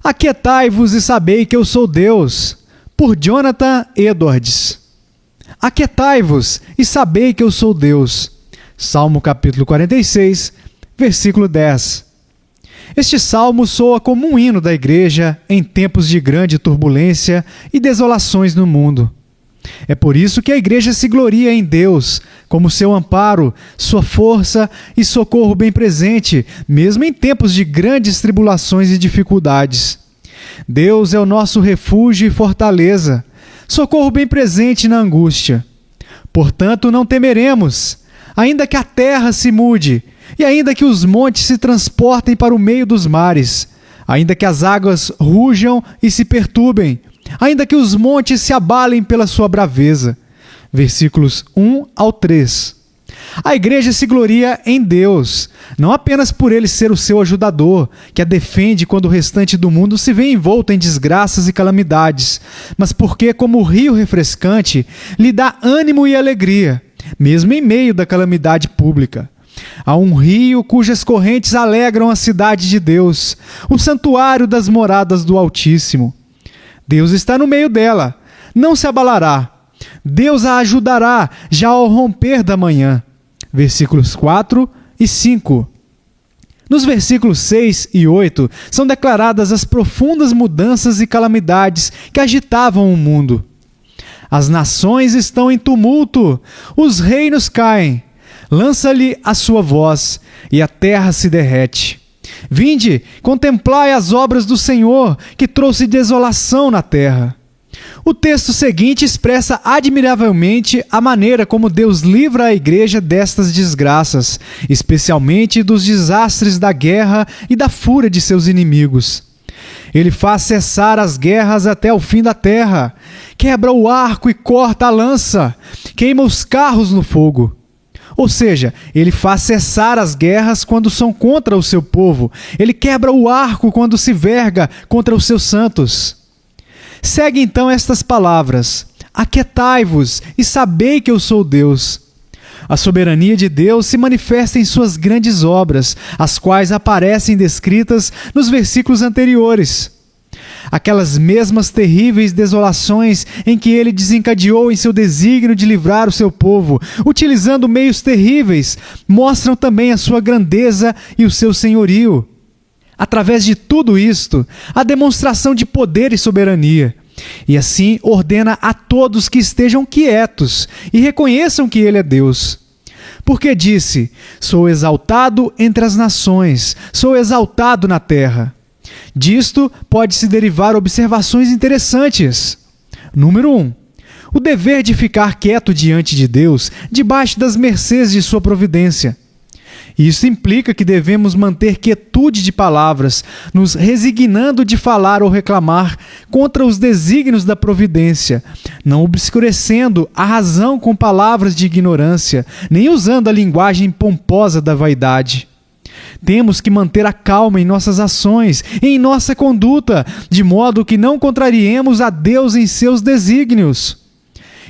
Aquietai-vos e sabei que eu sou Deus, por Jonathan Edwards. Aquietai-vos e sabei que eu sou Deus. Salmo capítulo 46, versículo 10. Este salmo soa como um hino da igreja em tempos de grande turbulência e desolações no mundo. É por isso que a igreja se gloria em Deus como seu amparo, sua força e socorro bem presente, mesmo em tempos de grandes tribulações e dificuldades. Deus é o nosso refúgio e fortaleza, socorro bem presente na angústia. Portanto, não temeremos, ainda que a terra se mude, e ainda que os montes se transportem para o meio dos mares, ainda que as águas rujam e se perturbem, ainda que os montes se abalem pela sua braveza. Versículos 1 ao 3. A igreja se gloria em Deus, não apenas por ele ser o seu ajudador, que a defende quando o restante do mundo se vê envolto em desgraças e calamidades, mas porque, como o rio refrescante, lhe dá ânimo e alegria, mesmo em meio da calamidade pública. Há um rio cujas correntes alegram a cidade de Deus, o santuário das moradas do Altíssimo. Deus está no meio dela, não se abalará. Deus a ajudará já ao romper da manhã. Versículos 4 e 5. Nos versículos 6 e 8 são declaradas as profundas mudanças e calamidades que agitavam o mundo. As nações estão em tumulto, os reinos caem. Lança-lhe a sua voz, e a terra se derrete. Vinde, contemplai as obras do Senhor, que trouxe desolação na terra. O texto seguinte expressa admiravelmente a maneira como Deus livra a igreja destas desgraças, especialmente dos desastres da guerra e da fúria de seus inimigos. Ele faz cessar as guerras até o fim da terra, quebra o arco e corta a lança, queima os carros no fogo. Ou seja, ele faz cessar as guerras quando são contra o seu povo. Ele quebra o arco quando se verga contra os seus santos. Segue então estas palavras: aquietai-vos e sabei que eu sou Deus. A soberania de Deus se manifesta em suas grandes obras, as quais aparecem descritas nos versículos anteriores. Aquelas mesmas terríveis desolações em que ele desencadeou em seu desígnio de livrar o seu povo, utilizando meios terríveis, mostram também a sua grandeza e o seu senhorio. Através de tudo isto, a demonstração de poder e soberania. E assim ordena a todos que estejam quietos e reconheçam que ele é Deus. Porque disse: sou exaltado entre as nações, sou exaltado na terra. Disto pode-se derivar observações interessantes. Número 1. O dever de ficar quieto diante de Deus, debaixo das mercês de sua providência. Isso implica que devemos manter quietude de palavras, nos resignando de falar ou reclamar contra os desígnios da providência, não obscurecendo a razão com palavras de ignorância, nem usando a linguagem pomposa da vaidade. Temos que manter a calma em nossas ações e em nossa conduta, de modo que não contrariemos a Deus em seus desígnios.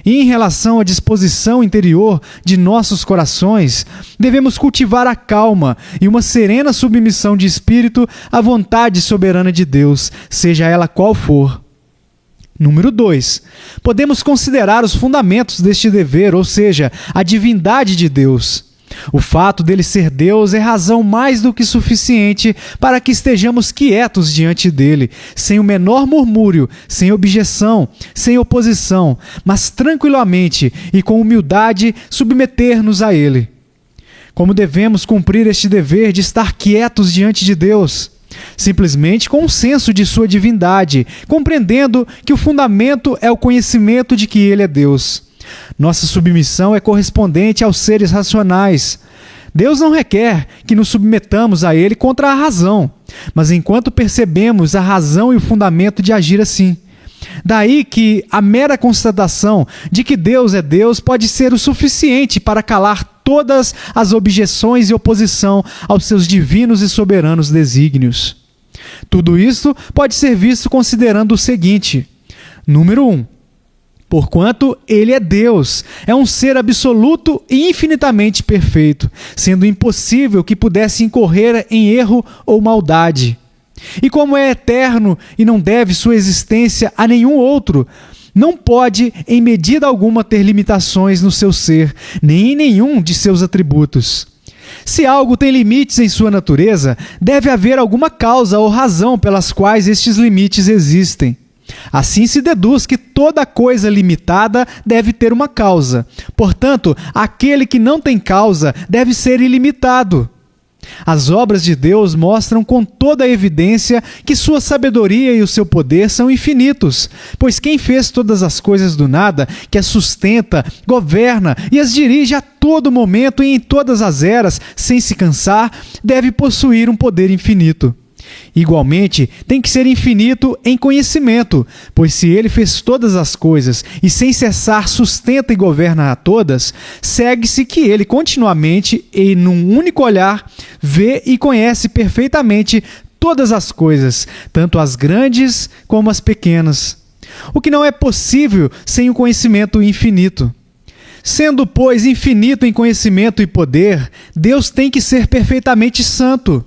E em relação à disposição interior de nossos corações, devemos cultivar a calma e uma serena submissão de espírito à vontade soberana de Deus, seja ela qual for. Número 2. Podemos considerar os fundamentos deste dever, ou seja, a divindade de Deus. O fato dele ser Deus é razão mais do que suficiente para que estejamos quietos diante dele, sem o menor murmúrio, sem objeção, sem oposição, mas tranquilamente e com humildade submeter-nos a ele. Como devemos cumprir este dever de estar quietos diante de Deus? Simplesmente com um senso de sua divindade, compreendendo que o fundamento é o conhecimento de que ele é Deus. Nossa submissão é correspondente aos seres racionais. Deus não requer que nos submetamos a ele contra a razão, mas enquanto percebemos a razão e o fundamento de agir assim. Daí que a mera constatação de que Deus é Deus pode ser o suficiente para calar todas as objeções e oposição aos seus divinos e soberanos desígnios. Tudo isso pode ser visto considerando o seguinte. Número 1. Porquanto ele é Deus, é um ser absoluto e infinitamente perfeito, sendo impossível que pudesse incorrer em erro ou maldade. E como é eterno e não deve sua existência a nenhum outro, não pode, em medida alguma, ter limitações no seu ser, nem em nenhum de seus atributos. Se algo tem limites em sua natureza, deve haver alguma causa ou razão pelas quais estes limites existem. Assim se deduz que toda coisa limitada deve ter uma causa. Portanto, aquele que não tem causa deve ser ilimitado. As obras de Deus mostram com toda a evidência que sua sabedoria e o seu poder são infinitos, pois quem fez todas as coisas do nada, que as sustenta, governa e as dirige a todo momento e em todas as eras, sem se cansar, deve possuir um poder infinito. Igualmente, tem que ser infinito em conhecimento, pois se ele fez todas as coisas e sem cessar sustenta e governa a todas, segue-se que ele continuamente e num único olhar vê e conhece perfeitamente todas as coisas, tanto as grandes como as pequenas, o que não é possível sem o conhecimento infinito. Sendo, pois, infinito em conhecimento e poder, Deus tem que ser perfeitamente santo.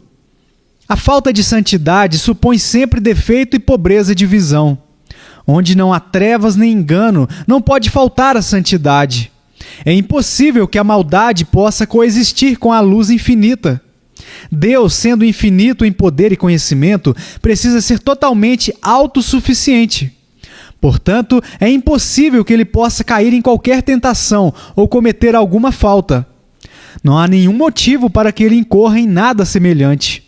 A falta de santidade supõe sempre defeito e pobreza de visão. Onde não há trevas nem engano, não pode faltar a santidade. É impossível que a maldade possa coexistir com a luz infinita. Deus, sendo infinito em poder e conhecimento, precisa ser totalmente autossuficiente. Portanto, é impossível que ele possa cair em qualquer tentação ou cometer alguma falta. Não há nenhum motivo para que ele incorra em nada semelhante.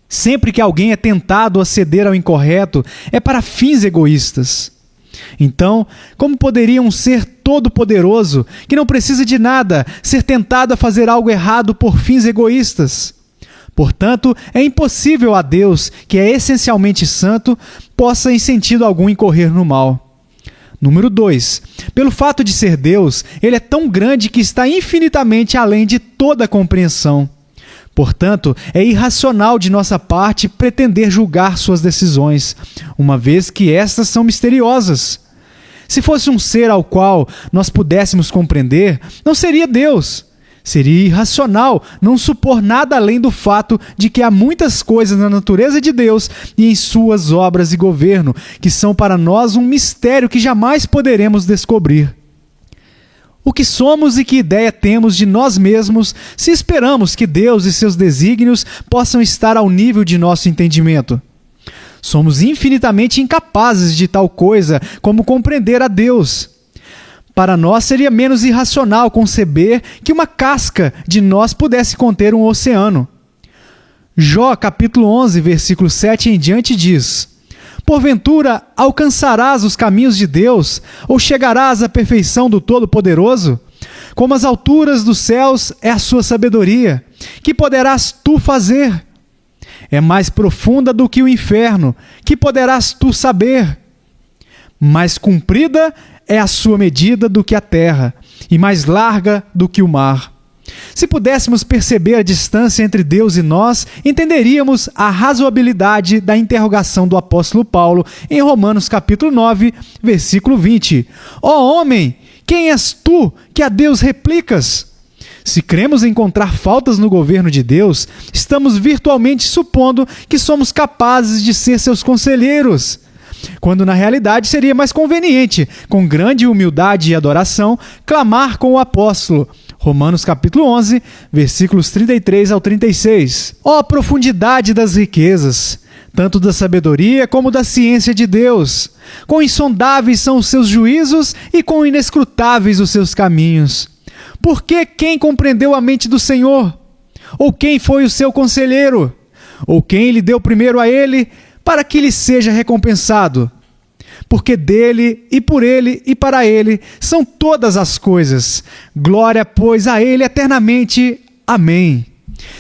Sempre que alguém é tentado a ceder ao incorreto, é para fins egoístas. Então, como poderia um ser todo-poderoso, que não precisa de nada, ser tentado a fazer algo errado por fins egoístas? Portanto, é impossível a Deus, que é essencialmente santo, possa em sentido algum incorrer no mal. Número 2. Pelo fato de ser Deus, ele é tão grande que está infinitamente além de toda compreensão. Portanto, é irracional de nossa parte pretender julgar suas decisões, uma vez que estas são misteriosas. Se fosse um ser ao qual nós pudéssemos compreender, não seria Deus. Seria irracional não supor nada além do fato de que há muitas coisas na natureza de Deus e em suas obras e governo, que são para nós um mistério que jamais poderemos descobrir. O que somos e que ideia temos de nós mesmos se esperamos que Deus e seus desígnios possam estar ao nível de nosso entendimento? Somos infinitamente incapazes de tal coisa como compreender a Deus. Para nós seria menos irracional conceber que uma casca de nós pudesse conter um oceano. Jó, capítulo 11, versículo 7 em diante diz: porventura alcançarás os caminhos de Deus, ou chegarás à perfeição do Todo-Poderoso? Como as alturas dos céus é a sua sabedoria, que poderás tu fazer? É mais profunda do que o inferno, que poderás tu saber? Mais comprida é a sua medida do que a terra, e mais larga do que o mar. Se pudéssemos perceber a distância entre Deus e nós, entenderíamos a razoabilidade da interrogação do apóstolo Paulo em Romanos capítulo 9, versículo 20. Ó homem, quem és tu que a Deus replicas? Se cremos encontrar faltas no governo de Deus, estamos virtualmente supondo que somos capazes de ser seus conselheiros, quando na realidade seria mais conveniente, com grande humildade e adoração, clamar com o apóstolo. Romanos capítulo 11, versículos 33 ao 36. Ó profundidade das riquezas, tanto da sabedoria como da ciência de Deus! Quão insondáveis são os seus juízos e quão inescrutáveis os seus caminhos! Porque quem compreendeu a mente do Senhor? Ou quem foi o seu conselheiro? Ou quem lhe deu primeiro a ele, para que lhe seja recompensado? Porque dele, e por ele, e para ele, são todas as coisas. Glória, pois, a ele eternamente. Amém.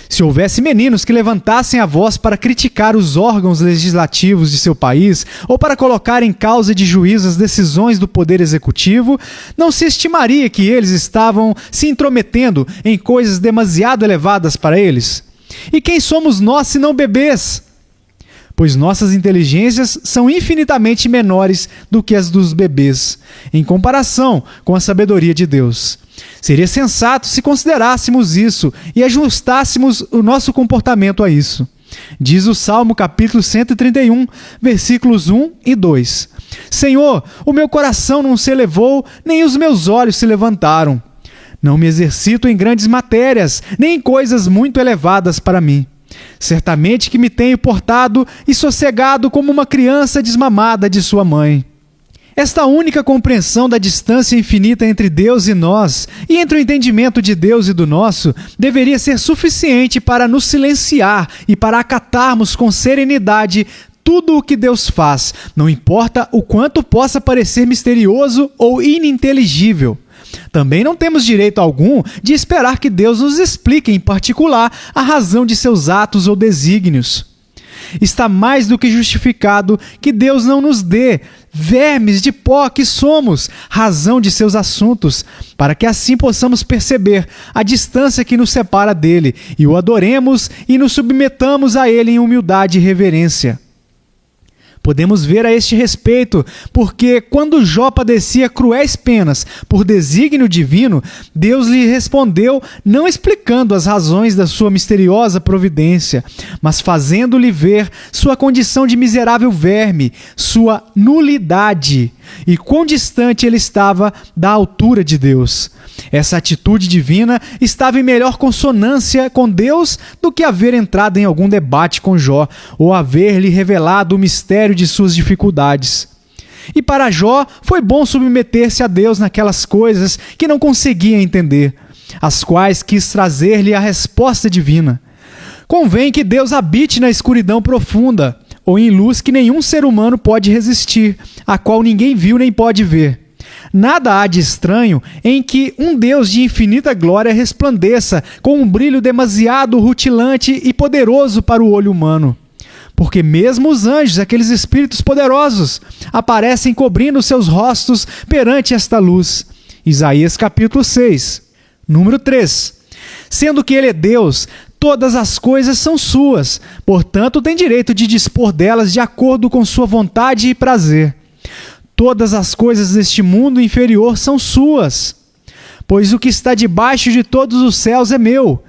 Se houvesse meninos que levantassem a voz para criticar os órgãos legislativos de seu país, ou para colocar em causa de juízo as decisões do poder executivo, não se estimaria que eles estavam se intrometendo em coisas demasiado elevadas para eles? E quem somos nós senão bebês? Pois nossas inteligências são infinitamente menores do que as dos bebês, em comparação com a sabedoria de Deus. Seria sensato se considerássemos isso e ajustássemos o nosso comportamento a isso. Diz o Salmo capítulo 131, versículos 1 e 2. Senhor, o meu coração não se elevou, nem os meus olhos se levantaram. Não me exercito em grandes matérias, nem em coisas muito elevadas para mim. Certamente que me tenho portado e sossegado como uma criança desmamada de sua mãe. Esta única compreensão da distância infinita entre Deus e nós, e entre o entendimento de Deus e do nosso, deveria ser suficiente para nos silenciar e para acatarmos com serenidade tudo o que Deus faz, não importa o quanto possa parecer misterioso ou ininteligível. Também não temos direito algum de esperar que Deus nos explique em particular a razão de seus atos ou desígnios. Está mais do que justificado que Deus não nos dê, vermes de pó que somos, razão de seus assuntos, para que assim possamos perceber a distância que nos separa dele e o adoremos e nos submetamos a ele em humildade e reverência. Podemos ver a este respeito, porque quando Jó padecia cruéis penas por desígnio divino, Deus lhe respondeu não explicando as razões da sua misteriosa providência, mas fazendo-lhe ver sua condição de miserável verme, sua nulidade, e quão distante ele estava da altura de Deus. Essa atitude divina estava em melhor consonância com Deus do que haver entrado em algum debate com Jó, ou haver-lhe revelado o mistério de suas dificuldades. E para Jó foi bom submeter-se a Deus naquelas coisas que não conseguia entender, as quais quis trazer-lhe a resposta divina. Convém que Deus habite na escuridão profunda, ou em luz que nenhum ser humano pode resistir, a qual ninguém viu nem pode ver. Nada há de estranho em que um Deus de infinita glória resplandeça com um brilho demasiado rutilante e poderoso para o olho humano. Porque mesmo os anjos, aqueles espíritos poderosos, aparecem cobrindo seus rostos perante esta luz. Isaías capítulo 6. Número 3. Sendo que ele é Deus, todas as coisas são suas, portanto tem direito de dispor delas de acordo com sua vontade e prazer. Todas as coisas deste mundo inferior são suas, pois o que está debaixo de todos os céus é meu.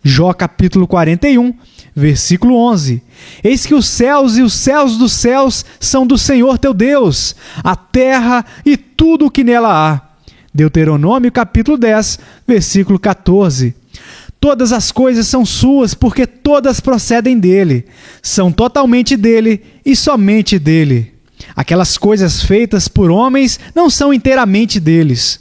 Jó capítulo 41, versículo 11. Eis que os céus e os céus dos céus são do Senhor teu Deus, a terra e tudo o que nela há. Deuteronômio capítulo 10, versículo 14. Todas as coisas são suas, porque todas procedem dele, são totalmente dele e somente dele. Aquelas coisas feitas por homens não são inteiramente deles.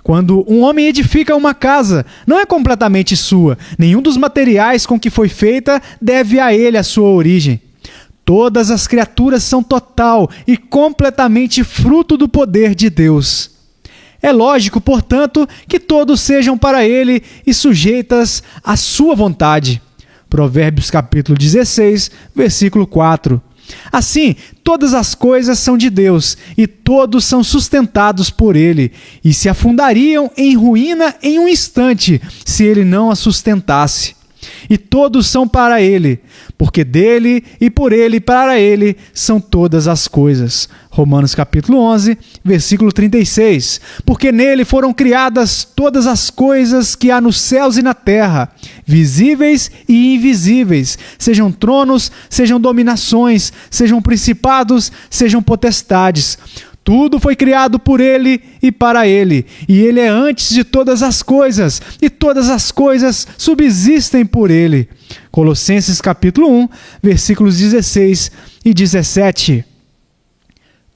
Quando um homem edifica uma casa, não é completamente sua. Nenhum dos materiais com que foi feita deve a ele a sua origem. Todas as criaturas são total e completamente fruto do poder de Deus. É lógico, portanto, que todos sejam para ele e sujeitas à sua vontade. Provérbios capítulo 16, versículo 4. Assim, todas as coisas são de Deus, e todos são sustentados por ele, e se afundariam em ruína em um instante, se ele não as sustentasse. E todos são para ele, porque dele e por ele e para ele são todas as coisas. Romanos capítulo 11, versículo 36. Porque nele foram criadas todas as coisas que há nos céus e na terra, visíveis e invisíveis, sejam tronos, sejam dominações, sejam principados, sejam potestades. Tudo foi criado por ele e para ele, e ele é antes de todas as coisas, e todas as coisas subsistem por ele. Colossenses capítulo 1, versículos 16 e 17.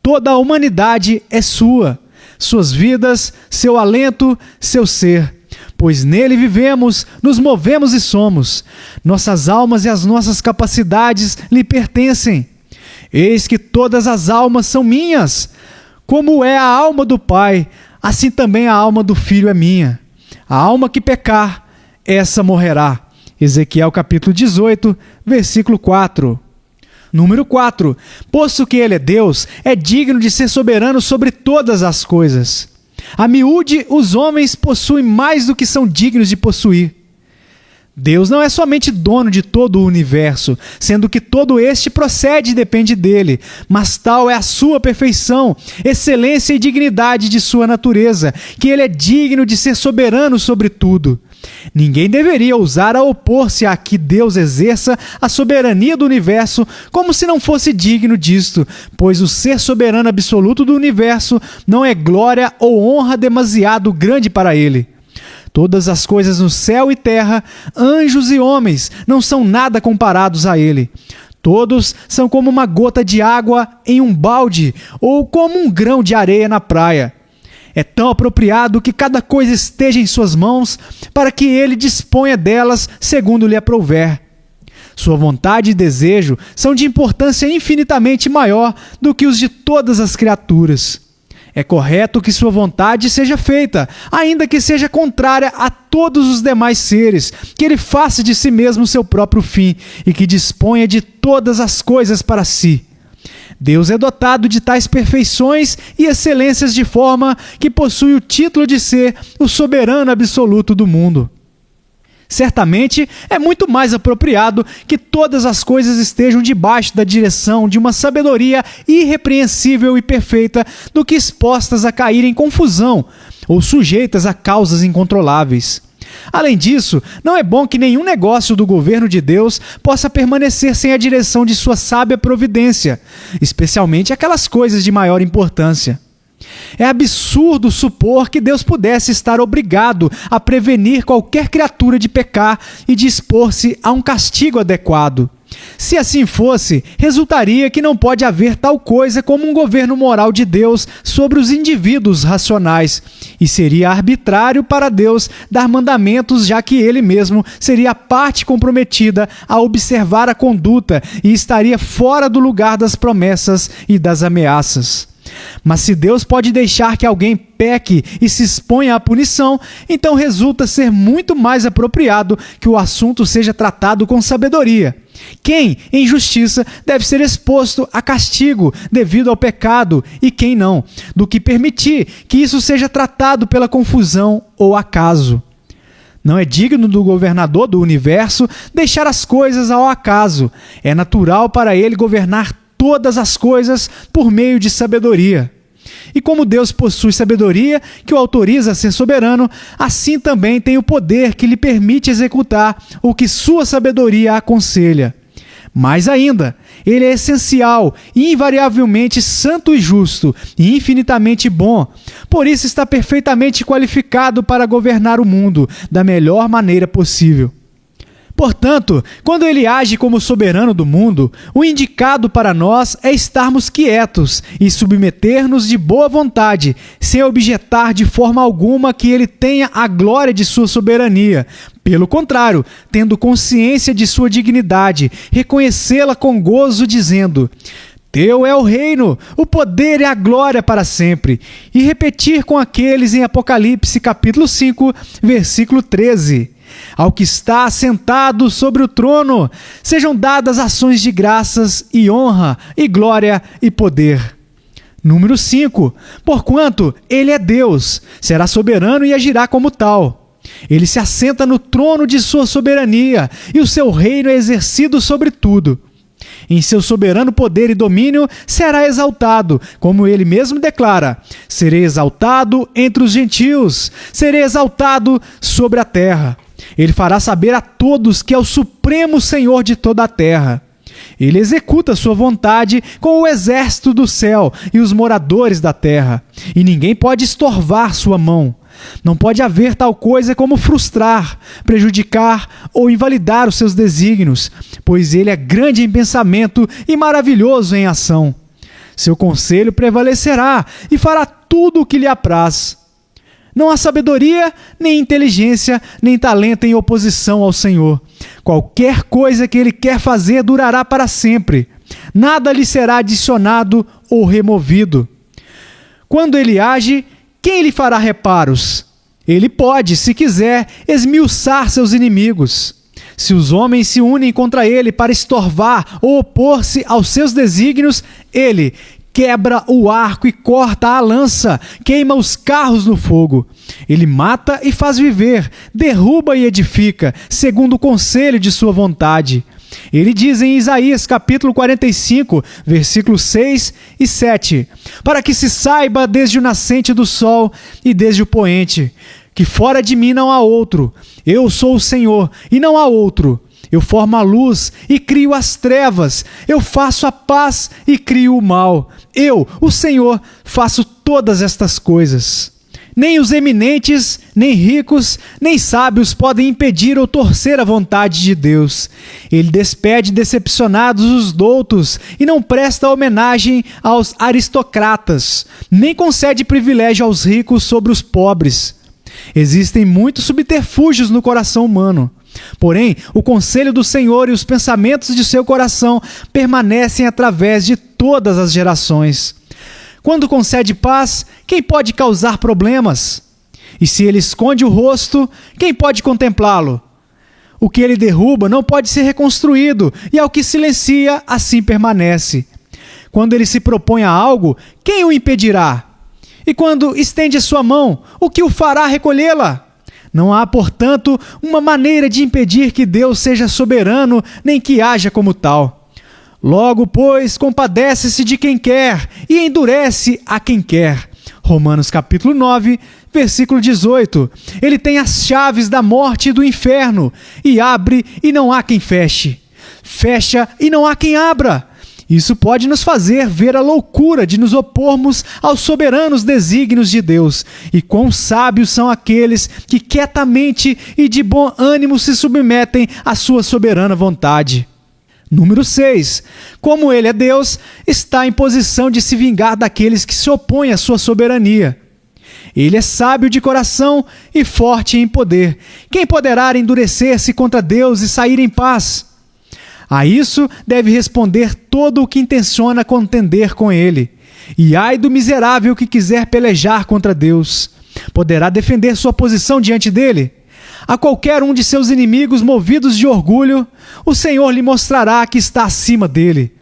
Toda a humanidade é sua, suas vidas, seu alento, seu ser. Pois nele vivemos, nos movemos e somos. Nossas almas e as nossas capacidades lhe pertencem. Eis que todas as almas são minhas. Como é a alma do Pai, assim também a alma do Filho é minha. A alma que pecar, essa morrerá. Ezequiel capítulo 18, versículo 4. Número 4. Posto que ele é Deus, é digno de ser soberano sobre todas as coisas. A miúde, os homens possuem mais do que são dignos de possuir. Deus não é somente dono de todo o universo, sendo que todo este procede e depende dele, mas tal é a sua perfeição, excelência e dignidade de sua natureza, que ele é digno de ser soberano sobre tudo. Ninguém deveria ousar a opor-se a que Deus exerça a soberania do universo como se não fosse digno disto, pois o ser soberano absoluto do universo não é glória ou honra demasiado grande para ele. Todas as coisas no céu e terra, anjos e homens, não são nada comparados a ele. Todos são como uma gota de água em um balde ou como um grão de areia na praia. É tão apropriado que cada coisa esteja em suas mãos para que ele disponha delas segundo lhe aprouver. Sua vontade e desejo são de importância infinitamente maior do que os de todas as criaturas. É correto que sua vontade seja feita, ainda que seja contrária a todos os demais seres, que ele faça de si mesmo seu próprio fim e que disponha de todas as coisas para si. Deus é dotado de tais perfeições e excelências de forma que possui o título de ser o soberano absoluto do mundo. Certamente é muito mais apropriado que todas as coisas estejam debaixo da direção de uma sabedoria irrepreensível e perfeita do que expostas a cair em confusão ou sujeitas a causas incontroláveis. Além disso, não é bom que nenhum negócio do governo de Deus possa permanecer sem a direção de sua sábia providência, especialmente aquelas coisas de maior importância. É absurdo supor que Deus pudesse estar obrigado a prevenir qualquer criatura de pecar e de expor-se a um castigo adequado. Se assim fosse, resultaria que não pode haver tal coisa como um governo moral de Deus sobre os indivíduos racionais, e seria arbitrário para Deus dar mandamentos, já que ele mesmo seria a parte comprometida a observar a conduta e estaria fora do lugar das promessas e das ameaças. Mas se Deus pode deixar que alguém peque e se exponha à punição, então resulta ser muito mais apropriado que o assunto seja tratado com sabedoria. Quem, em justiça, deve ser exposto a castigo devido ao pecado e quem não, do que permitir que isso seja tratado pela confusão ou acaso. Não é digno do governador do universo deixar as coisas ao acaso. É natural para ele governar todas as coisas por meio de sabedoria. E como Deus possui sabedoria que o autoriza a ser soberano, assim também tem o poder que lhe permite executar o que sua sabedoria aconselha. Mais ainda, ele é essencial e invariavelmente santo e justo e infinitamente bom. Por isso está perfeitamente qualificado para governar o mundo da melhor maneira possível. Portanto, quando ele age como soberano do mundo, o indicado para nós é estarmos quietos e submeter-nos de boa vontade, sem objetar de forma alguma que ele tenha a glória de sua soberania. Pelo contrário, tendo consciência de sua dignidade, reconhecê-la com gozo, dizendo: Teu é o reino, o poder e a glória para sempre. E repetir com aqueles em Apocalipse capítulo 5, versículo 13. Ao que está assentado sobre o trono, sejam dadas ações de graças e honra e glória e poder. Número 5. Porquanto ele é Deus, será soberano e agirá como tal. Ele se assenta no trono de sua soberania e o seu reino é exercido sobre tudo. Em seu soberano poder e domínio será exaltado, como ele mesmo declara: serei exaltado entre os gentios, serei exaltado sobre a terra. Ele fará saber a todos que é o supremo Senhor de toda a terra. Ele executa sua vontade com o exército do céu e os moradores da terra, e ninguém pode estorvar sua mão. Não pode haver tal coisa como frustrar, prejudicar ou invalidar os seus desígnios, pois ele é grande em pensamento e maravilhoso em ação. Seu conselho prevalecerá e fará tudo o que lhe apraz. Não há sabedoria, nem inteligência, nem talento em oposição ao Senhor. Qualquer coisa que ele quer fazer durará para sempre. Nada lhe será adicionado ou removido. Quando ele age, quem lhe fará reparos? Ele pode, se quiser, esmiuçar seus inimigos. Se os homens se unem contra ele para estorvar ou opor-se aos seus desígnios, ele quebra o arco e corta a lança, queima os carros no fogo. Ele mata e faz viver, derruba e edifica, segundo o conselho de sua vontade. Ele diz em Isaías capítulo 45, versículos 6 e 7, para que se saiba desde o nascente do sol e desde o poente, que fora de mim não há outro. Eu sou o Senhor, e não há outro. Eu formo a luz e crio as trevas. Eu faço a paz e crio o mal. Eu, o Senhor, faço todas estas coisas. Nem os eminentes, nem ricos, nem sábios podem impedir ou torcer a vontade de Deus. Ele despede decepcionados os doutos e não presta homenagem aos aristocratas, nem concede privilégio aos ricos sobre os pobres. Existem muitos subterfúgios no coração humano. Porém, o conselho do Senhor e os pensamentos de seu coração permanecem através de todas as gerações. Quando concede paz, quem pode causar problemas? E se ele esconde o rosto, quem pode contemplá-lo? O que ele derruba não pode ser reconstruído, e ao que silencia, assim permanece. Quando ele se propõe a algo, quem o impedirá? E quando estende a sua mão, o que o fará recolhê-la? Não há, portanto, uma maneira de impedir que Deus seja soberano, nem que haja como tal. Logo, pois, compadece-se de quem quer e endurece a quem quer. Romanos capítulo 9, versículo 18. Ele tem as chaves da morte e do inferno, e abre e não há quem feche. Fecha e não há quem abra. Isso pode nos fazer ver a loucura de nos opormos aos soberanos desígnios de Deus, e quão sábios são aqueles que quietamente e de bom ânimo se submetem à sua soberana vontade. Número 6. Como ele é Deus, está em posição de se vingar daqueles que se opõem à sua soberania. Ele é sábio de coração e forte em poder. Quem poderá endurecer-se contra Deus e sair em paz? A isso deve responder todo o que intenciona contender com ele. E ai do miserável que quiser pelejar contra Deus. Poderá defender sua posição diante dele? A qualquer um de seus inimigos movidos de orgulho, o Senhor lhe mostrará que está acima dele.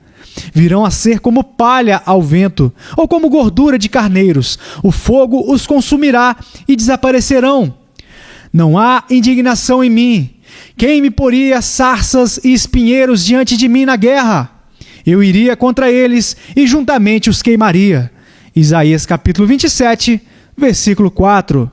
Virão a ser como palha ao vento, ou como gordura de carneiros. O fogo os consumirá e desaparecerão. Não há indignação em mim. Quem me poria sarças e espinheiros diante de mim na guerra? Eu iria contra eles e juntamente os queimaria. Isaías capítulo 27, versículo 4.